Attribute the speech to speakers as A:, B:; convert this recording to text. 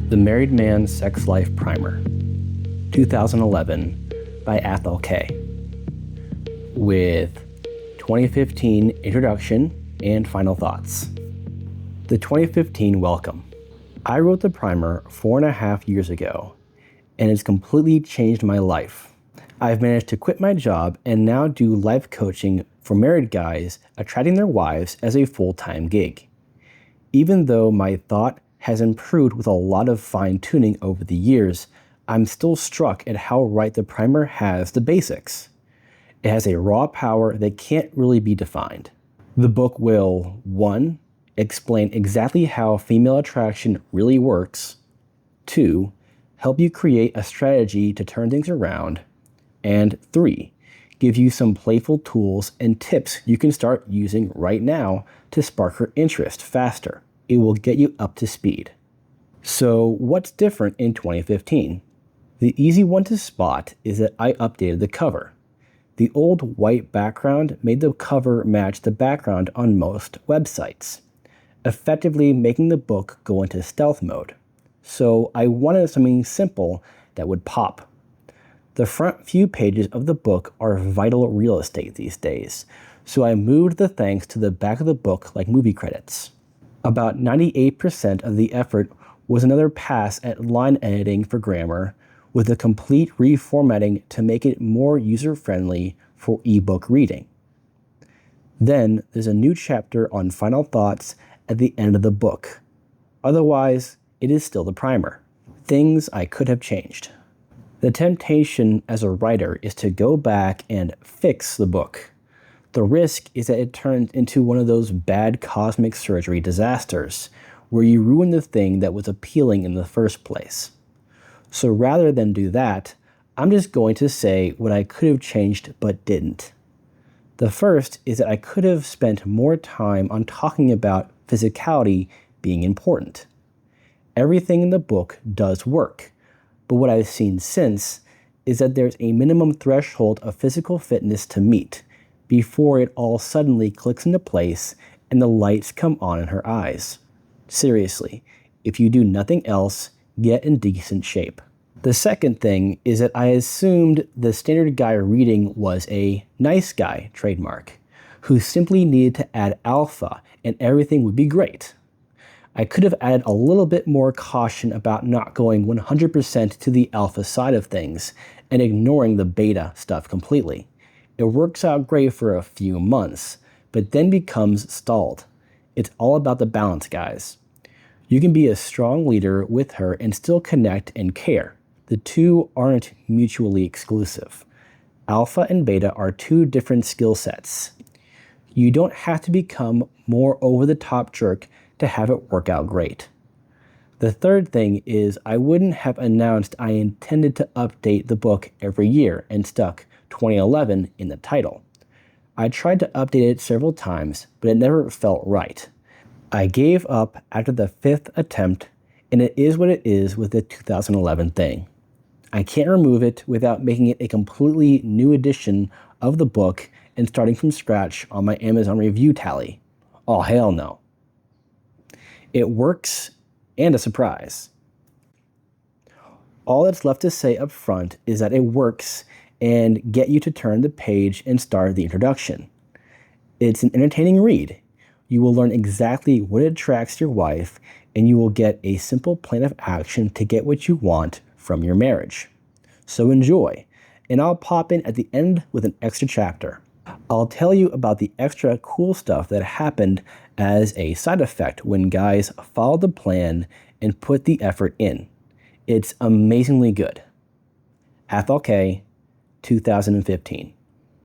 A: The Married Man's Sex Life Primer, 2011, by Athol K. With 2015 introduction and final thoughts. The 2015 welcome. I wrote the primer 4.5 years ago, and it's completely changed my life. I've managed to quit my job and now do life coaching for married guys attracting their wives as a full-time gig. Even though my thought has improved with a lot of fine-tuning over the years, I'm still struck at how right the primer has the basics. It has a raw power that can't really be defined. The book will 1. Explain exactly how female attraction really works, 2. Help you create a strategy to turn things around, and 3. Give you some playful tools and tips you can start using right now to spark her interest faster. It will get you up to speed. So what's different in 2015? The easy one to spot is that I updated the cover. The old white background made the cover match the background on most websites, effectively making the book go into stealth mode. So I wanted something simple that would pop. The front few pages of the book are vital real estate these days, so I moved the thanks to the back of the book like movie credits. About 98% of the effort was another pass at line editing for grammar, with a complete reformatting to make it more user-friendly for ebook reading. Then there's a new chapter on final thoughts at the end of the book. Otherwise, it is still the primer. Things I could have changed. The temptation as a writer is to go back and fix the book. The risk is that it turns into one of those bad cosmic surgery disasters, where you ruin the thing that was appealing in the first place. So rather than do that, I'm just going to say what I could have changed but didn't. The first is that I could have spent more time on talking about physicality being important. Everything in the book does work, but what I've seen since is that there's a minimum threshold of physical fitness to meet before it all suddenly clicks into place and the lights come on in her eyes. Seriously, if you do nothing else, get in decent shape. The second thing is that I assumed the standard guy reading was a nice guy trademark, who simply needed to add alpha and everything would be great. I could have added a little bit more caution about not going 100% to the alpha side of things and ignoring the beta stuff completely. It works out great for a few months, but then becomes stalled. It's all about the balance, guys. You can be a strong leader with her and still connect and care. The two aren't mutually exclusive. Alpha and beta are two different skill sets. You don't have to become more over-the-top jerk to have it work out great. The third thing is I wouldn't have announced I intended to update the book every year and stuck 2011 in the title. I tried to update it several times, but it never felt right. I gave up after the 5th attempt, and it is what it is with the 2011 thing. I can't remove it without making it a completely new edition of the book and starting from scratch on my Amazon review tally. Oh, hell no. It works, and a surprise. All that's left to say up front is that it works and get you to turn the page and start the introduction. It's an entertaining read. You will learn exactly what attracts your wife, and you will get a simple plan of action to get what you want from your marriage. So enjoy, and I'll pop in at the end with an extra chapter. I'll tell you about the extra cool stuff that happened as a side effect when guys followed the plan and put the effort in. It's amazingly good. Athol K, 2015.